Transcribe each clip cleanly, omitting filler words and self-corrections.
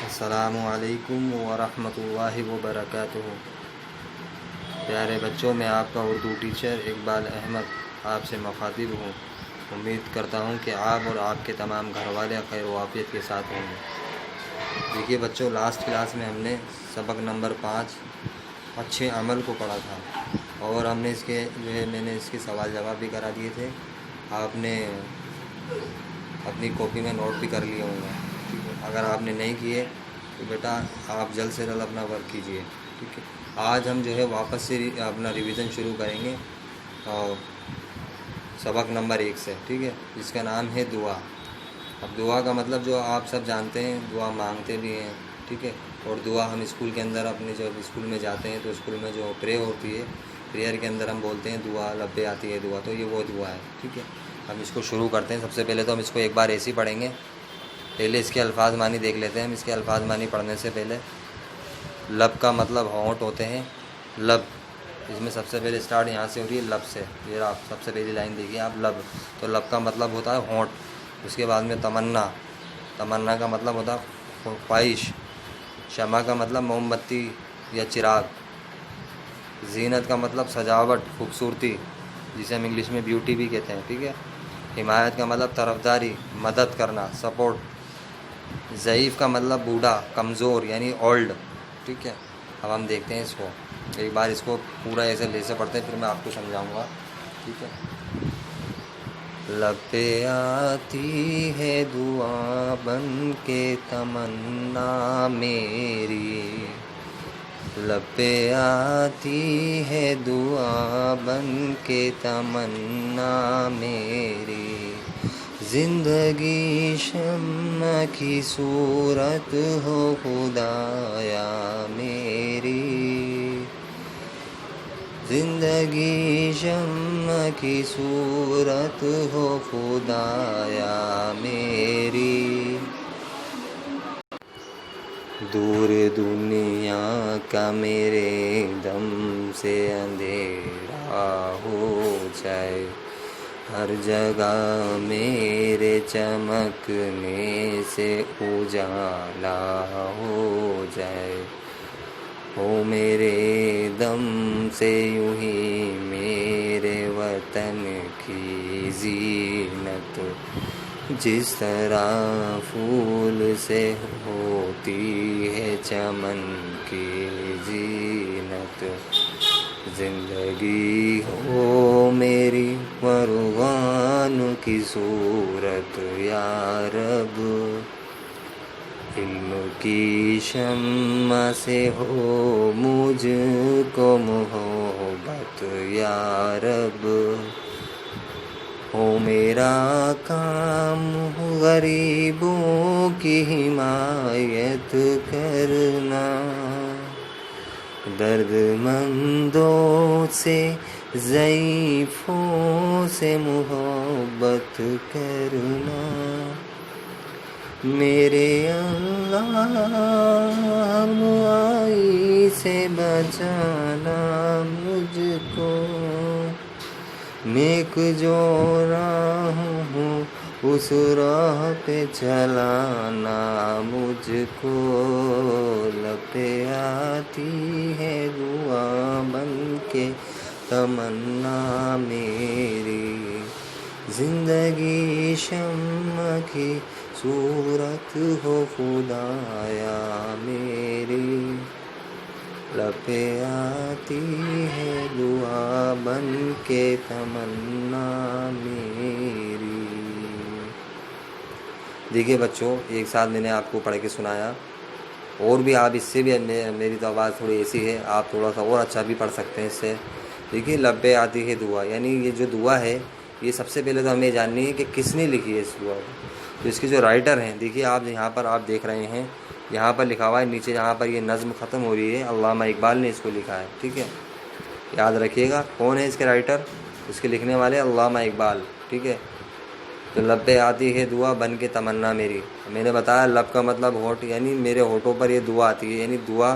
السلام علیکم ورحمۃ اللہ وبرکاتہ۔ پیارے بچوں، میں آپ کا اردو ٹیچر اقبال احمد آپ سے مخاطب ہوں۔ امید کرتا ہوں کہ آپ اور آپ کے تمام گھر والے خیر و عافیت کے ساتھ ہوں گے۔ دیکھیے بچوں، لاسٹ کلاس میں ہم نے سبق نمبر 5 اچھے عمل کو پڑھا تھا، اور ہم نے میں نے اس کے سوال جواب بھی کرا دیے تھے۔ آپ نے اپنی کاپی میں نوٹ بھی کر لیے ہوں گے، ٹھیک ہے؟ اگر آپ نے نہیں کیے تو بیٹا آپ جلد سے جلد اپنا ورک کیجیے، ٹھیک ہے؟ آج ہم واپس سے اپنا ریویژن شروع کریں گے اور سبق نمبر 1 سے، ٹھیک ہے، جس کا نام ہے دعا۔ اب دعا کا مطلب جو آپ سب جانتے ہیں، دعا مانگتے بھی ہیں، ٹھیک ہے؟ اور دعا ہم اسکول کے اندر اپنے جب اسکول میں جاتے ہیں تو اسکول میں جو پرے ہوتی ہے، پریئر کے اندر ہم بولتے ہیں دعا، لبے آتی ہے دعا، تو یہ وہ دعا ہے، ٹھیک ہے؟ ہم اس کو شروع کرتے ہیں۔ سب سے پہلے تو ہم اس کو ایک بار ایسے ہی پڑھیں گے، پہلے اس کے الفاظ معنی دیکھ لیتے ہیں ہم۔ اس کے الفاظ معنی پڑھنے سے پہلے، لب کا مطلب ہونٹ ہوتے ہیں، لب، اس میں سب سے پہلے اسٹارٹ یہاں سے ہو رہی ہے لب سے، یہ آپ سب سے پہلی لائن دیکھیے آپ، لب، تو لب کا مطلب ہوتا ہے ہونٹ۔ اس کے بعد میں تمنا، تمنا کا مطلب ہوتا ہے خواہش۔ شمع کا مطلب موم بتی یا چراغ۔ زینت کا مطلب سجاوٹ، خوبصورتی، جسے ہم انگلش میں بیوٹی بھی کہتے ہیں، ٹھیک ہے؟ حمایت کا مطلب طرفداری، مدد کرنا، سپورٹ۔ ضعیف کا مطلب بوڑھا، کمزور، یعنی اولڈ، ٹھیک ہے؟ اب ہم دیکھتے ہیں اس کو ایک بار، اس کو پورا ایسے لے سے پڑھتے ہیں، پھر میں آپ کو سمجھاؤں گا، ٹھیک ہے؟ لب پہ آتی ہے دعا بن کے تمنا میری، لب پہ آتی ہے دعا بن کے تمنا میری، زندگی شمع کی صورت ہو خدایا میری، زندگی شمع کی صورت ہو خدایا میری، دور دنیا کا میرے دم سے اندھیرا ہو جائے، ہر جگہ میرے چمکنے سے اجالا ہو جائے، ہو میرے دم سے یوں ہی میرے وطن کی زینت، جس طرح پھول سے ہوتی ہے چمن کی زینت، زندگی ہو میری مرغان کی صورت یا رب، علم کی شمع سے ہو مجھ کو محبت یا رب، ہو میرا کام غریبوں کی حمایت کرنا، درد مندوں سے، ضعیفوں سے محبت کرنا، میرے اللہ برائی سے بچانا مجھ کو، نیک جو راہ ہوں اس راہ پہ چلانا مجھ کو، لب پہ آتی ہے دعا بن کے تمنا میری، زندگی شمع کی صورت ہو خدایا میری، لب پہ آتی ہے دعا بن کے تمنا میری۔ دیکھیے بچوں، ایک ساتھ میں نے آپ کو پڑھ کے سنایا، اور بھی آپ اس سے بھی، میری تو آواز تھوڑی ایسی ہے، آپ تھوڑا سا اور اچھا بھی پڑھ سکتے ہیں اس سے۔ دیکھیے لب پہ آتی ہے دعا، یعنی یہ جو دعا ہے، یہ سب سے پہلے تو ہمیں جاننی ہے کہ کس نے لکھی ہے اس دعا کو۔ تو اس کے جو رائٹر ہیں، دیکھیے آپ یہاں پر آپ دیکھ رہے ہیں، یہاں پر لکھا ہوا ہے نیچے جہاں پر یہ نظم ختم ہو رہی ہے، علامہ اقبال نے اس کو لکھا ہے، ٹھیک ہے؟ یاد رکھیے گا کون ہے اس کے رائٹر، اس کے لکھنے والے علامہ اقبال، ٹھیک ہے؟ تو لب پہ آتی ہے دعا بن کے تمنا میری، میں نے بتایا لب کا مطلب ہونٹ، یعنی میرے ہونٹوں پر یہ دعا آتی ہے، یعنی دعا،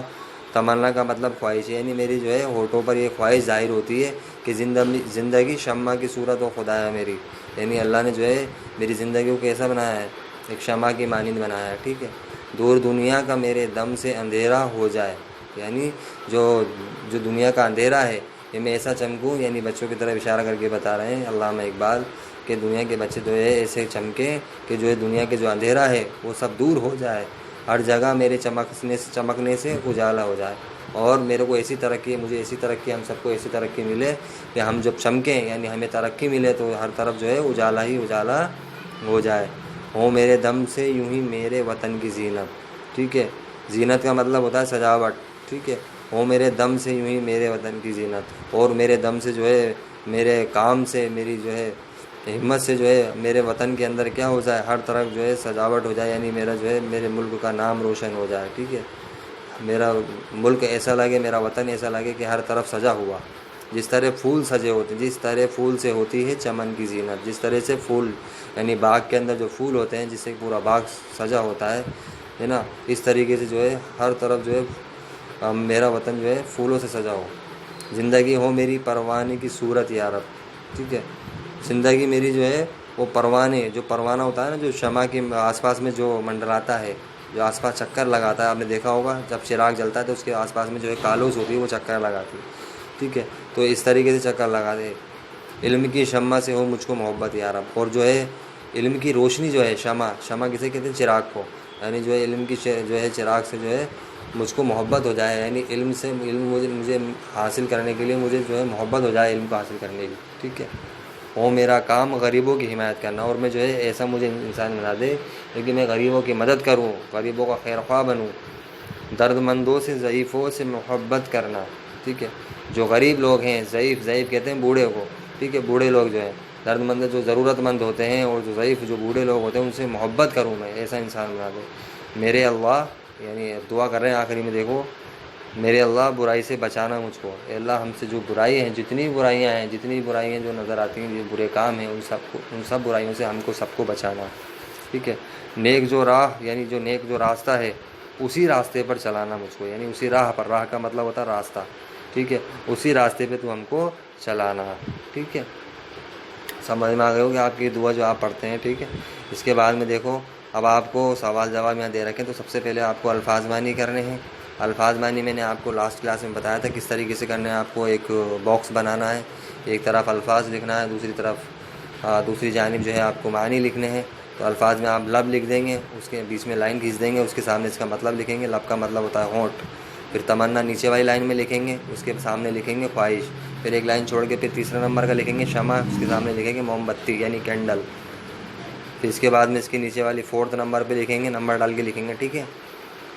تمنا کا مطلب خواہش ہے، یعنی میری جو ہے ہونٹوں پر یہ خواہش ظاہر ہوتی ہے کہ زندگی شمع کی صورت ہو خدایا میری، یعنی اللہ نے جو ہے میری زندگی کو کیسا بنایا ہے، ایک شمع کی مانند بنایا ہے، ٹھیک ہے؟ دور دنیا کا میرے دم سے اندھیرا ہو جائے، یعنی جو دنیا کا اندھیرا ہے یہ میں ایسا چمکوں، یعنی بچوں کی طرف اشارہ کر کے بتا رہے ہیں علامہ اقبال کہ دنیا کے بچے جو ہے ایسے چمکیں کہ جو ہے دنیا کے جو اندھیرا ہے وہ سب دور ہو جائے، ہر جگہ میرے چمکنے سے اجالا ہو جائے، اور میرے کو ایسی ترقی، مجھے ایسی ترقی، ہم سب کو ایسی ترقی ملے کہ ہم جب چمکیں، یعنی ہمیں ترقی ملے تو ہر طرف جو ہے اجالا ہی اجالا ہو جائے۔ ہو میرے دم سے یوں ہی میرے وطن کی زینت، ٹھیک ہے، زینت کا مطلب ہوتا ہے سجاوٹ، ٹھیک ہے، ہو میرے دم سے یوں ہی میرے وطن کی زینت، اور میرے دم سے جو ہے میرے کام سے، میری جو ہے ہمت سے جو ہے میرے وطن کے اندر کیا ہو جائے، ہر طرف جو ہے سجاوٹ ہو جائے، یعنی میرا جو ہے میرے ملک کا نام روشن ہو جائے، ٹھیک ہے، میرا ملک ایسا لگے، میرا وطن ایسا لگے کہ ہر طرف سجا ہوا، جس طرح پھول سجے ہوتے ہیں، جس طرح پھول سے ہوتی ہے چمن کی زینت، جس طرح سے پھول یعنی باغ کے اندر جو پھول ہوتے ہیں جس سے پورا باغ سجا ہوتا ہے نا، اس طریقے سے جو ہے ہر طرف جو ہے میرا وطن جو ہے پھولوں سے سجا ہو۔ زندگی ہو میری پروانے کی صورت یا رب، ٹھیک ہے، زندگی میری جو ہے وہ پروانے، جو پروانہ ہوتا ہے نا، جو شمع کے آس پاس میں جو منڈلاتا ہے، جو آس پاس چکر لگاتا ہے، آپ نے دیکھا ہوگا جب چراغ جلتا ہے تو اس کے آس پاس میں جو ہے کالوس ہوتی ہے وہ چکر لگاتی ہے، ٹھیک ہے، تو اس طریقے سے چکر لگا دے۔ علم کی شمع سے ہو مجھ کو محبت یا رب، اور جو ہے علم کی روشنی جو ہے، شمع کسے کہتے ہیں، چراغ کو، یعنی جو ہے علم کی جو ہے چراغ سے جو ہے مجھ کو محبت ہو جائے، یعنی علم مجھے حاصل کرنے کے لیے مجھے جو ہے محبت ہو جائے علم کو حاصل کرنے کی، ٹھیک ہے۔ وہ میرا کام غریبوں کی حمایت کرنا، اور میں جو ہے ایسا مجھے انسان بنا دے لیکن میں غریبوں کی مدد کروں، غریبوں کا خیر خواہ بنوں، درد مندوں سے، ضعیفوں سے محبت کرنا، ٹھیک ہے، جو غریب لوگ ہیں، ضعیف کہتے ہیں بوڑھے کو، ٹھیک ہے، بوڑھے لوگ جو ہیں، درد مند جو ضرورت مند ہوتے ہیں، اور جو ضعیف جو بوڑھے لوگ ہوتے ہیں ان سے محبت کروں، میں ایسا انسان بنا دے میرے اللہ، یعنی دعا کر رہے ہیں آخری میں، دیکھو میرے اللہ برائی سے بچانا مجھ کو، اے اللہ ہم سے جو برائی ہیں، جتنی برائیاں جو نظر آتی ہیں، جو برے کام ہیں، ان سب برائیوں سے ہم کو سب کو بچانا، ٹھیک ہے، نیک جو راہ، یعنی جو نیک جو راستہ ہے اسی راستے پر چلانا مجھ کو، یعنی اسی راہ پر، راہ کا مطلب ہوتا ہے راستہ، ٹھیک ہے، اسی راستے پہ تو ہم کو چلانا، ٹھیک ہے، سمجھ میں آ گئے ہو کہ آپ کی دعا جو آپ پڑھتے ہیں، ٹھیک ہے۔ اس کے بعد میں دیکھو اب آپ کو سوال جواب یہاں دے رکھے، تو سب سے پہلے آپ کو الفاظ معنی کرنے ہیں۔ الفاظ معنی میں نے آپ کو لاسٹ کلاس میں بتایا تھا کس طریقے سے کرنا ہے، آپ کو ایک باکس بنانا ہے، ایک طرف الفاظ لکھنا ہے، دوسری جانب جو ہے آپ کو معنی لکھنے ہیں۔ تو الفاظ میں آپ لب لکھ دیں گے، اس کے بیچ میں لائن کھینچ دیں گے، اس کے سامنے اس کا مطلب لکھیں گے، لب کا مطلب ہوتا ہے ہونٹ، پھر تمنا نیچے والی لائن میں لکھیں گے، اس کے سامنے لکھیں گے خواہش، پھر ایک لائن چھوڑ کے پھر تیسرا نمبر کا لکھیں گے شمع، اس کے سامنے لکھیں گے موم بتی یعنی کینڈل، پھر اس کے بعد میں اس کے نیچے والی فورتھ نمبر پہ لکھیں گے، نمبر ڈال کے لکھیں گے، ٹھیک ہے۔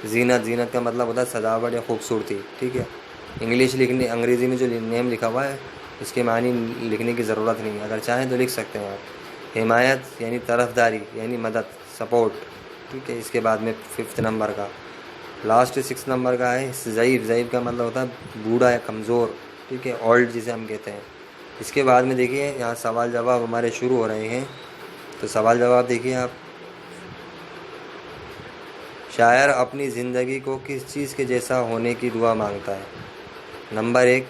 زینت کا مطلب ہوتا ہے سجاوٹ یا خوبصورتی، ٹھیک ہے۔ انگریزی میں جو نیم لکھا ہوا ہے اس کے معنی لکھنے کی ضرورت نہیں ہے، اگر چاہیں تو لکھ سکتے ہیں آپ۔ حمایت یعنی طرفداری یعنی مدد، سپورٹ، ٹھیک ہے۔ اس کے بعد میں 5 نمبر کا، لاسٹ 6 نمبر کا ہے ضعیف کا مطلب ہوتا ہے بوڑھا یا کمزور، ٹھیک ہے، اولڈ جسے ہم کہتے ہیں۔ اس کے بعد میں دیکھیے یہاں سوال جواب ہمارے شروع ہو رہے ہیں، تو سوال جواب دیکھیے آپ۔ شاعر اپنی زندگی کو کس چیز کے جیسا ہونے کی دعا مانگتا ہے؟ نمبر 1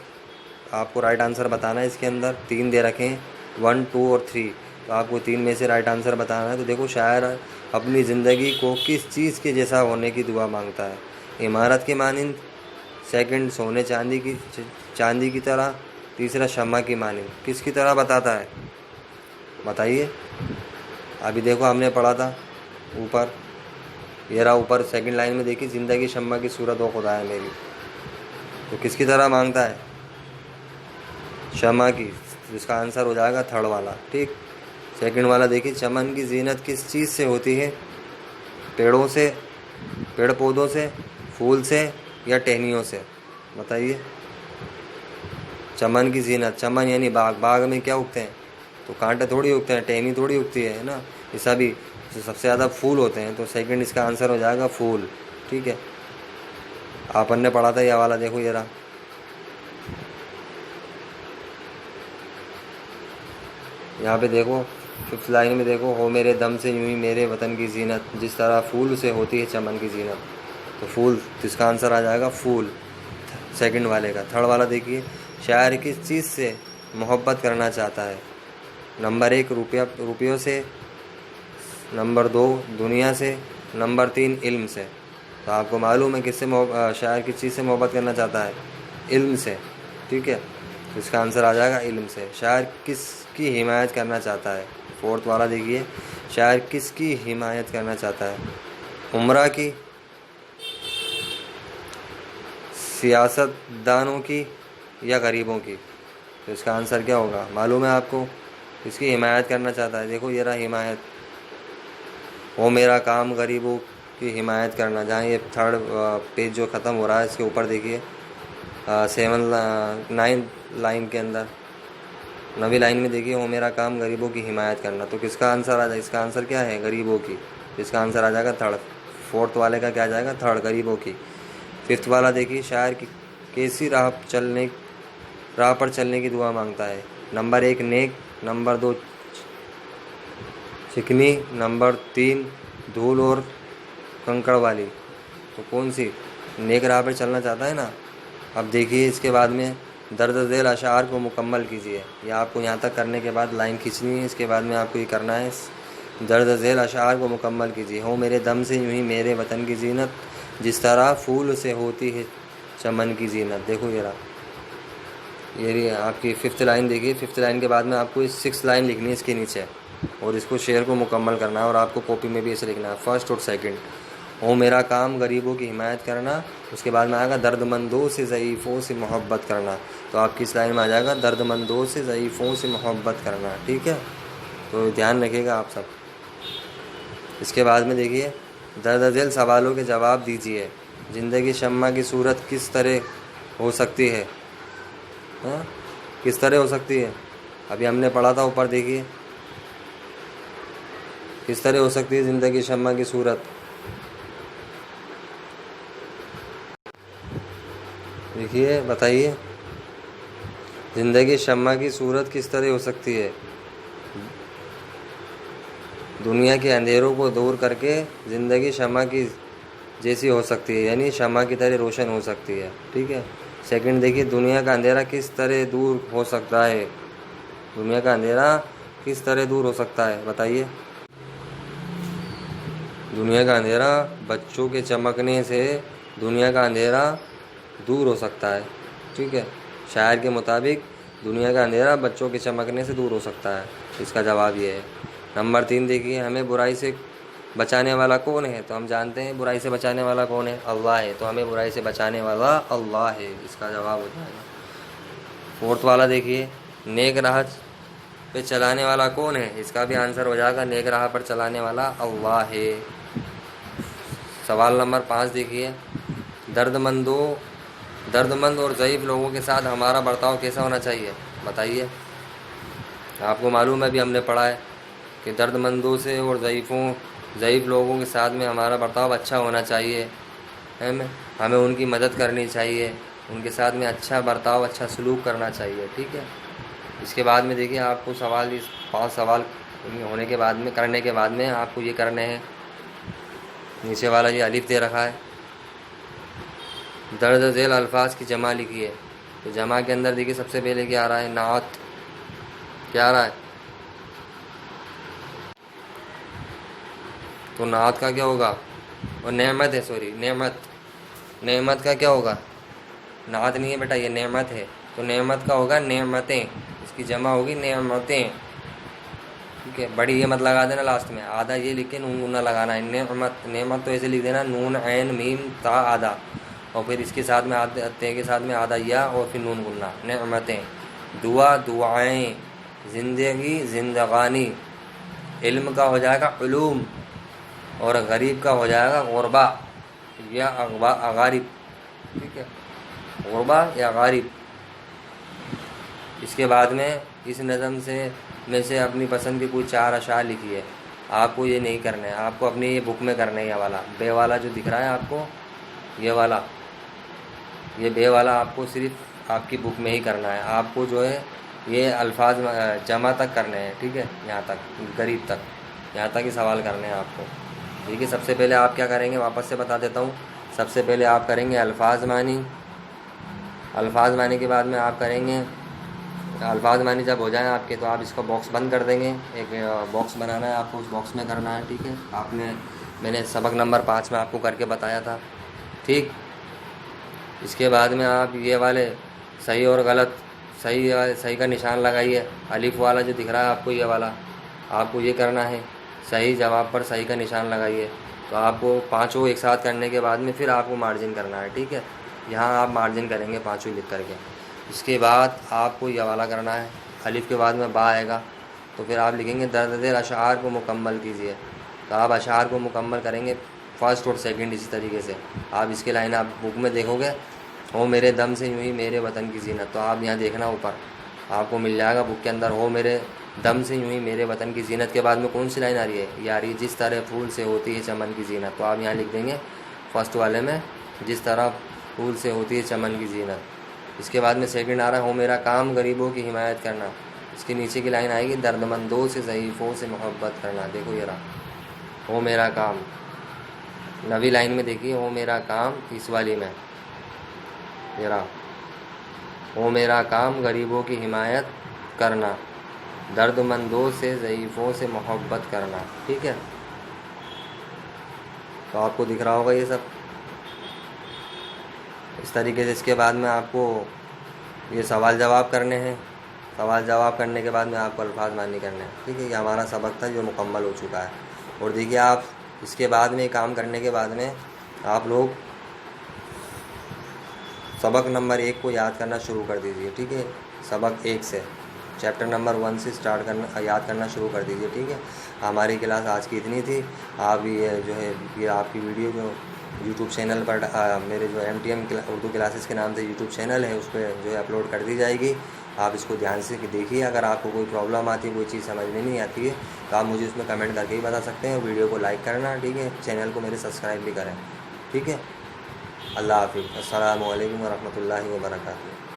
آپ کو رائٹ آنسر بتانا ہے، اس کے اندر 3 دے رکھیں 1 2 اور 3، تو آپ کو 3 میں سے رائٹ آنسر بتانا ہے۔ تو دیکھو شاعر اپنی زندگی کو کس چیز کے جیسا ہونے کی دعا مانگتا ہے؟ عمارت کے مانند، سیکنڈ سونے چاندی کی طرح، تیسرا شمع کی مانند، کس کی طرح بتاتا ہے بتائیے؟ ابھی دیکھو ہم نے پڑھا تھا اوپر، یہ رہا اوپر سیکنڈ لائن میں دیکھیے، زندگی شمع کی صورت ہو خدا ہے میری، تو کس کی طرح مانگتا ہے؟ شمع کی، جس کا آنسر ہو جائے گا 3rd والا، ٹھیک۔ سیکنڈ والا دیکھیے، چمن کی زینت کس چیز سے ہوتی ہے؟ پیڑوں سے، پیڑ پودوں سے، پھول سے یا ٹہنیوں سے؟ بتائیے۔ چمن کی زینت، چمن یعنی باغ میں کیا اگتے ہیں؟ تو کانٹے تھوڑی اگتے ہیں، ٹہنی تھوڑی اگتی ہے نا، ایسا بھی سب سے زیادہ پھول ہوتے ہیں، تو سیکنڈ اس کا آنسر ہو جائے گا پھول، ٹھیک ہے۔ آپ نے پڑھا تھا یہ والا، دیکھو یہ رہا، یہاں پہ دیکھو 5th لائن میں دیکھو، ہو میرے دم سے یوں ہی میرے وطن کی زینت، جس طرح پھول سے ہوتی ہے چمن کی زینت، تو پھول، اس کا آنسر آ جائے گا پھول، سیکنڈ والے کا۔ 3rd والا دیکھیے، شاعر کس چیز سے محبت کرنا چاہتا ہے؟ نمبر 1 روپیوں سے، نمبر 2 دنیا سے، نمبر 3 علم سے. تو آپ کو معلوم ہے کس سے شاعر کس چیز سے محبت کرنا چاہتا ہے؟ علم سے. ٹھیک ہے، اس کا آنسر آ جائے گا علم سے. شاعر کس کی حمایت کرنا چاہتا ہے؟ 4 والا دیکھیے، شاعر کس کی حمایت کرنا چاہتا ہے؟ عمرہ کی، سیاست دانوں کی، یا غریبوں کی؟ تو اس کا آنسر کیا ہوگا؟ معلوم ہے آپ کو کس کی حمایت کرنا چاہتا ہے؟ دیکھو یہ رہا حمایت، وہ میرا کام غریبوں کی حمایت کرنا. جہاں یہ 3rd پیج جو ختم ہو رہا ہے اس کے اوپر دیکھیے 9 لائن کے اندر 9ویں لائن میں دیکھیے، وہ میرا کام غریبوں کی حمایت کرنا. تو کس کا آنسر آ جائے؟ اس کا آنسر کیا ہے؟ غریبوں کی. اس کا آنسر آ جائے گا 3rd. 4 والے کا کیا آ جائے گا؟ 3rd، غریبوں کی. 5 والا دیکھیے، شاعر کی کیسی راہ پر چلنے کی دعا مانگتا ہے؟ نمبر 1 نیک، نمبر 2 چکنی، نمبر 3 دھول اور کنکڑ والی. تو کون سی؟ نیک راہ پہ چلنا چاہتا ہے نا. اب دیکھیے اس کے بعد میں درج ذیل اشعار کو مکمل کیجیے. یہ آپ کو یہاں تک کرنے کے بعد لائن کھینچنی ہے. اس کے بعد میں آپ کو یہ کرنا ہے، درج ذیل اشعار کو مکمل کیجیے. ہو میرے دم سے یوں ہی میرے وطن کی زینت، جس طرح پھول سے ہوتی ہے چمن کی زینت. دیکھو یہ رہا، یہ آپ کی 5th لائن دیکھیے. 5th لائن کے بعد میں آپ کو 6th لائن لکھنی ہے اس کے نیچے، اور اس کو شعر کو مکمل کرنا ہے. اور آپ کو کاپی میں بھی اسے لکھنا ہے 1st اور 2nd. ہو میرا کام غریبوں کی حمایت کرنا، اس کے بعد میں آئے گا درد مندوں سے ضعیفوں سے محبت کرنا. تو آپ کی اس لائن میں آ جائے گا درد مندوں سے ضعیفوں سے محبت کرنا. ٹھیک ہے، تو دھیان رکھیے گا آپ سب. اس کے بعد میں دیکھیے، درج ذیل سوالوں کے جواب دیجیے. زندگی شمع کی صورت کس طرح ہو سکتی ہے؟ کس طرح ہو سکتی ہے؟ ابھی ہم نے پڑھا تھا اوپر، دیکھیے کس طرح ہو سکتی ہے زندگی شمع کی صورت. دیکھیے بتائیے، زندگی شمع کی صورت کس طرح ہو سکتی ہے؟ دنیا کے اندھیروں کو دور کر کے زندگی شمع کی جیسی ہو سکتی ہے، یعنی شمع کی طرح روشن ہو سکتی ہے. ٹھیک ہے. 2nd دیکھیے، دنیا کا اندھیرا کس طرح دور ہو سکتا ہے؟ دنیا کا اندھیرا کس طرح دور ہو سکتا ہے؟ بتائیے. دنیا کا اندھیرا بچوں کے چمکنے سے دنیا کا اندھیرا دور ہو سکتا ہے. ٹھیک ہے، شاعر کے مطابق دنیا کا اندھیرا بچوں کے چمکنے سے دور ہو سکتا ہے. اس کا جواب یہ ہے. نمبر 3 دیکھیے، ہمیں برائی سے بچانے والا کون ہے؟ تو ہم جانتے ہیں برائی سے بچانے والا کون ہے؟ اللہ ہے. تو ہمیں برائی سے بچانے والا اللہ ہے. اس کا جواب ہو جائے گا. 4 والا دیکھیے، نیک راہ پہ چلانے والا کون ہے؟ اس کا بھی آنسر ہو جائے گا نیک راہ پر چلانے والا اللہ ہے. سوال نمبر 5 دیکھیے، درد مند اور ضعیف لوگوں کے ساتھ ہمارا برتاؤ کیسا ہونا چاہیے؟ بتائیے. آپ کو معلوم ہے، ابھی ہم نے پڑھا ہے کہ درد مندوں سے اور ضعیف لوگوں کے ساتھ میں ہمارا برتاؤ اچھا ہونا چاہیے. ہمیں ان کی مدد کرنی چاہیے، ان کے ساتھ میں اچھا برتاؤ، اچھا سلوک کرنا چاہیے. ٹھیک ہے. اس کے بعد میں دیکھیے، آپ کو 5 سوال ہونے کے بعد میں کرنے کے بعد میں آپ کو یہ کرنے ہیں. نیچے والا یہ الف دے رکھا ہے، درج ذیل الفاظ کی جمع لکھی ہے. تو جمع کے اندر دیکھیے سب سے پہلے کیا آ رہا ہے؟ نعت. کیا آ رہا ہے؟ تو نعت کا کیا ہوگا؟ اور نعمت ہے، سوری نعمت کا کیا ہوگا؟ نعت نہیں ہے بیٹا، یہ نعمت ہے. تو نعمت کا ہوگا نعمتیں. اس کی جمع ہوگی نعمتیں. ٹھیک ہے، بڑی یہ مت لگا دینا لاسٹ میں، آدھا یہ لکھ کے نون نہ لگانا ہے. نعمت تو ایسے لکھ دینا نون عین میم تا آدھا، اور پھر اس کے ساتھ میں تے کے ساتھ میں آدھا یا، اور پھر نون گننا. نعمتیں. دعا دعائیں. زندگی زندگانی. علم کا ہو جائے گا علوم، اور غریب کا ہو جائے گا غربا یا اغارب. ٹھیک ہے، غربا یا غارب. اس کے بعد میں اس نظم میں سے اپنی پسند کی کوئی 4 اشعار لکھی ہے. آپ کو یہ نہیں کرنا ہے، آپ کو اپنی یہ بک میں کرنا ہے. یہ والا بے والا جو دکھ رہا ہے آپ کو، یہ بے والا آپ کو صرف آپ کی بک میں ہی کرنا ہے. آپ کو جو ہے یہ الفاظ جمع تک کرنے ہیں. ٹھیک ہے، یہاں تک غریب تک، یہاں تک ہی سوال کرنے ہیں آپ کو. ٹھیک ہے. سب سے پہلے آپ کیا کریں گے، واپس سے بتا دیتا ہوں. سب سے پہلے آپ کریں گے الفاظ معنی. الفاظ معنی کے بعد میں آپ کریں گے، الفاظ معنی جب ہو جائیں آپ کے، تو آپ اس کو باکس بند کر دیں گے. ایک باکس بنانا ہے آپ کو، اس باکس میں کرنا ہے. ٹھیک ہے، آپ نے میں نے سبق نمبر 5 میں آپ کو کر کے بتایا تھا، ٹھیک۔ اس کے بعد میں آپ یہ والے صحیح اور غلط، صحیح کا نشان لگائیے، الف والا جو دکھ رہا ہے آپ کو، یہ والا آپ کو یہ کرنا ہے، صحیح جواب پر صحیح کا نشان لگائیے۔ تو آپ کو پانچوں ایک ساتھ کرنے کے بعد میں پھر آپ کو مارجن کرنا ہے، ٹھیک ہے۔ یہاں آپ مارجن کریں گے پانچوں لکھ کر کے۔ اس کے بعد آپ کو یہ والا کرنا ہے، الف کے بعد میں با آئے گا تو پھر آپ لکھیں گے درد دل اشعار کو مکمل کیجیے۔ تو آپ اشعار کو مکمل کریں گے فرسٹ اور سیکنڈ اسی طریقے سے۔ آپ اس کے لائن آپ بک میں دیکھو گے، ہو میرے دم سے یوں ہی میرے وطن کی زینت، تو آپ یہاں دیکھنا اوپر آپ کو مل جائے گا بک کے اندر، ہو میرے دم سے یوں ہی میرے وطن کی زینت کے بعد میں کون سی لائن آ رہی ہے؟ یہ آ رہی ہے جس طرح پھول سے ہوتی ہے چمن کی زینت۔ تو آپ یہاں لکھ دیں گے فرسٹ والے میں جس طرح پھول سے ہوتی ہے چمن کی زینت۔ اس کے بعد میں سیکنڈ آ رہا ہے ہو میرا کام غریبوں کی حمایت کرنا، اس کے نیچے کی لائن آئے گی درد مندوں سے ضعیفوں سے محبت کرنا۔ دیکھو یہ رہا ہو میرا کام، نویں لائن میں دیکھیے ہو میرا کام اس والی میں، یہ رہا ہو میرا کام غریبوں کی حمایت کرنا، درد مندوں سے ضعیفوں سے محبت کرنا، ٹھیک ہے۔ تو آپ کو دکھ رہا ہوگا یہ سب اس طریقے سے۔ اس کے بعد میں آپ کو یہ سوال جواب کرنے ہیں، سوال جواب کرنے کے بعد میں آپ کو الفاظ معنی کرنے ہیں، ٹھیک ہے۔ یہ ہمارا سبق تھا جو مکمل ہو چکا ہے۔ اور دیکھیے آپ اس کے بعد میں کام کرنے کے بعد میں آپ لوگ سبق نمبر 1 کو یاد کرنا شروع کر دیجیے، ٹھیک ہے۔ سبق 1 سے چیپٹر نمبر 1 سے اسٹارٹ کرنا، یاد کرنا شروع کر دیجیے، ٹھیک ہے۔ ہماری کلاس آج کی اتنی تھی۔ آپ یہ جو ہے یہ آپ کی ویڈیو جو یوٹیوب چینل پر میرے جو MTM اردو کلاسز کے نام سے یوٹیوب چینل ہے اس پہ جو ہے اپلوڈ کر دی جائے گی۔ آپ اس کو دھیان سے دیکھیے۔ اگر آپ کو کوئی پرابلم آتی ہے، کوئی چیز سمجھ میں نہیں آتی ہے تو آپ مجھے اس میں کمنٹ کر کے ہی بتا سکتے ہیں۔ ویڈیو کو لائک کرنا، ٹھیک ہے۔ چینل کو میرے سبسکرائب بھی کریں، ٹھیک ہے۔ اللہ حافظ۔ السلام علیکم ورحمۃ اللہ وبرکاتہ۔